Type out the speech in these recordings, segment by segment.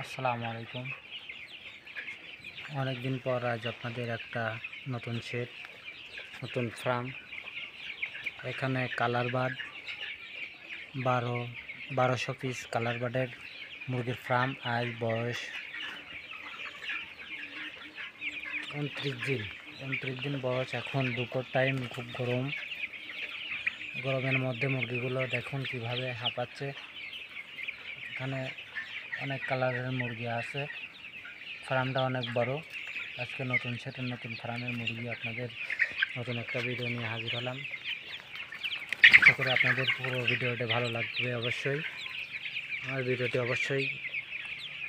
আসসালামু আলাইকুম। অনেকদিন পর আজ আপনাদের একটা নতুন শেড, নতুন ফার্ম। এখানে কালার বার্ড 1200 পিস কালার বার্ডের মুরগির ফার্ম। আজ বয়স 29 দিন বয়স। এখন দুপুর টাইম, খুব গরমের মধ্যে মুরগিগুলো দেখুন কিভাবে হাঁপাচ্ছে। এখানে অনেক কালারের মুরগি আছে। ফার্মটা অনেক বড়। আজকে নতুন সেটের নতুন ফার্মের মুরগি আপনাদের নতুন একটা ভিডিও নিয়ে হাজির হলাম। আশা করি আপনাদের পুরো ভিডিওটি ভালো লাগবে। অবশ্যই আমার ভিডিওটি অবশ্যই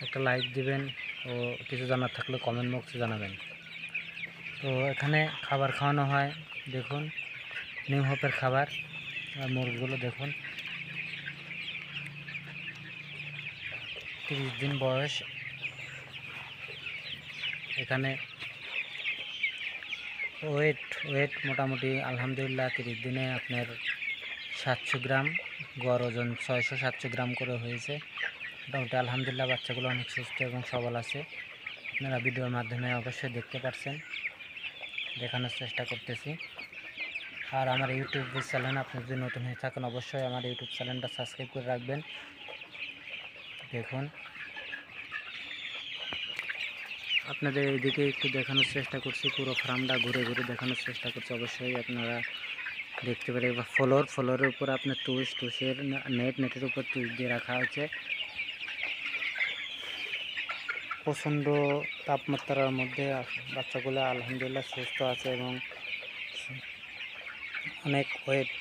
একটা লাইক দিবেন ও কিছু জানার থাকলে কমেন্ট বক্সে জানাবেন। তো এখানে খাবার খাওয়ানো হয়, দেখুন নিউ হোপের খাবার। আর মুরগিগুলো দেখুন 30 দিন বয়স। এখানে ওয়েট মোটামুটি আলহামদুলিল্লাহ 30 দিনে আপনার 700 গ্রাম, গড় ওজন 600-700 গ্রাম করে হয়েছে। মোটামুটি আলহামদুলিল্লাহ বাচ্চাগুলো অনেক সুস্থ এবং সবল আছে। আপনারা ভিডিওর মাধ্যমে অবশ্যই দেখতে পাচ্ছেন, দেখানোর চেষ্টা করতেছি। আর আমার ইউটিউব চ্যানেল আপনি যদি নতুন হয়ে থাকেন অবশ্যই আমার ইউটিউব চ্যানেলটা সাবস্ক্রাইব করে রাখবেন। দেখুন আপনাদের এইদিকে একটু দেখানোর চেষ্টা করছি, পুরো ফার্মটা ঘুরে ঘুরে দেখানোর চেষ্টা করছি। অবশ্যই আপনারা দেখতে পারেন। বা ফ্লোরের উপর আপনার তুষের নেটের উপর তুষ দিয়ে রাখা হয়েছে। প্রচণ্ড তাপমাত্রার মধ্যে বাচ্চাগুলো আলহামদুলিল্লাহ সুস্থ আছে এবং অনেক ওয়েট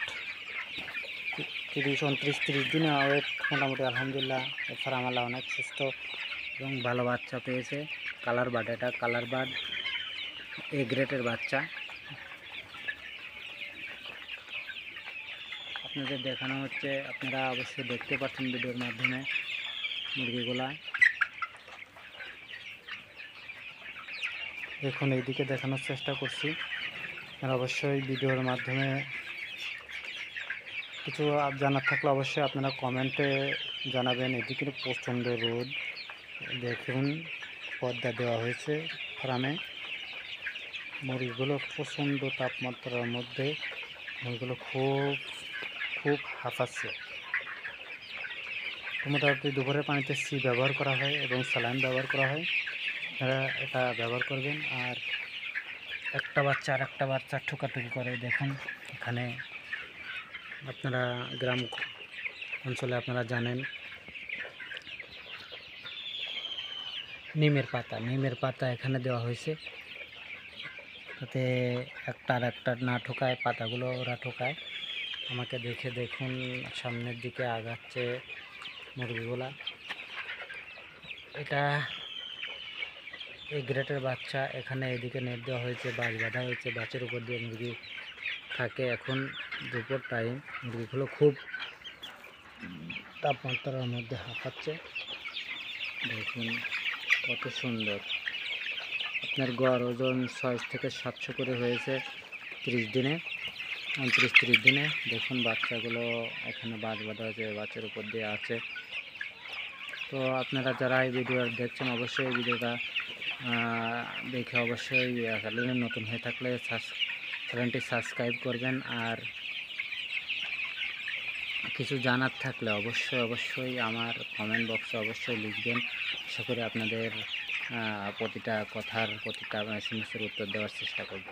30 দিনে ওয়েট মোটামুটি আলহামদুলিল্লাহ ফার্মালা অনেক সুস্থ এবং ভালো বাচ্চা পেয়েছে। কালার বার্ড, এটা কালার বার্ড এ গ্রেডের বাচ্চা। আপনাদের দেখানো হচ্ছে, আপনারা অবশ্যই দেখতে পাচ্ছেন ভিডিওর মাধ্যমে মুরগিগুলা। দেখুন এইদিকে দেখানোর চেষ্টা করছি। আপনারা অবশ্যই ভিডিওর মাধ্যমে কিছু জানার থাকলে অবশ্যই আপনারা কমেন্টে জানাবেন। এদিকে প্রচণ্ড রোদ, দেখুন পর্দা দেওয়া হয়েছে ফার্মে। মুরগিগুলো প্রচণ্ড তাপমাত্রার মধ্যে মুরগিগুলো খুব হাঁপাচ্ছে। মোটামুটি দুপুরের পানিতে সি ব্যবহার করা হয় এবং স্যালাইন ব্যবহার করা হয়। আপনারা এটা ব্যবহার করবেন। আর একটা বাচ্চা আর একটা বাচ্চা ঠুকাঠুকি করে, দেখুন এখানে আপনারা গ্রাম অঞ্চলে আপনারা জানেন নিমের পাতা এখানে দেওয়া হয়েছে, যাতে একটা আর একটা না ঠোকায়, পাতাগুলো ওরা ঠোকায়। আমাকে দেখে দেখুন সামনের দিকে আগাচ্ছে মুরগিগুলা। এটা এই গ্রেটের বাচ্চা। এখানে এদিকে নেট দেওয়া হয়েছে, বাঁশ বাঁধা হয়েছে, বাঁচের উপর দিয়ে মুরগি থাকে। এখন দুপুর টাইম, মুরগিগুলো খুব তাপমাত্রার মধ্যে হাঁপাচ্ছে। দেখুন কত সুন্দর। আপনার গড় ওজন 600 থেকে 700 করে হয়েছে 30 দিনে, 29-30 দিনে। দেখুন বাচ্চাগুলো এখানে বাঁশ বাঁধা হয়েছে, বাচ্চার উপর দিয়ে আছে। তো আপনারা যারা এই ভিডিও দেখছেন অবশ্যই এই ভিডিওটা দেখে অবশ্যই চ্যানেলে নতুন হয়ে থাকলে চ্যানেলটি সাবস্ক্রাইব করবেন। আর কিছু জানার থাকলে অবশ্যই আমার কমেন্ট বক্সে অবশ্যই লিখবেন। আশা করি আপনাদের প্রতিটা কথার, প্রতিটা এসএমএসের উত্তর দেওয়ার চেষ্টা করব।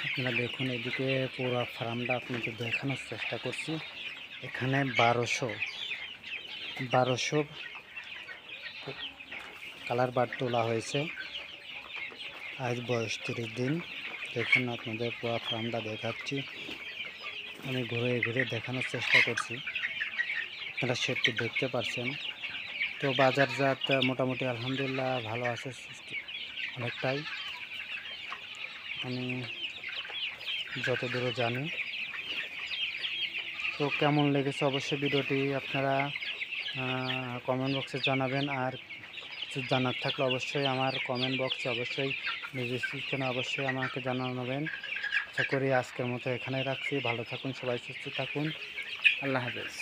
আপনারা দেখুন এদিকে পুরো ফার্মটা আপনাদের দেখানোর চেষ্টা করছি। এখানে 1200 কালার বার্ড তোলা হয়েছে। আজ বয়স 30 দিন। দেখুন আপনাদের পুরো ফার্মটা দেখাচ্ছি, আমি ঘুরে ঘুরে দেখানোর চেষ্টা করছি। আপনারা সেটি দেখতে পাচ্ছেন। তো বাজারজাত মোটামুটি আলহামদুলিল্লাহ ভালো আছে অনেকটাই, আমি যতদূর জানি। তো কেমন লেগেছে অবশ্যই ভিডিওটি আপনারা কমেন্ট বক্সে জানাবেন। আর কিছু জানার থাকলে অবশ্যই আমার কমেন্ট বক্সে অবশ্যই ডিসক্রিপশনে অবশ্যই আমাকে জানাবেন। আশা করি আজকের মতো এখানে রাখছি। ভালো থাকুন, সবাই সুস্থ থাকুন। আল্লাহ হাফেজ।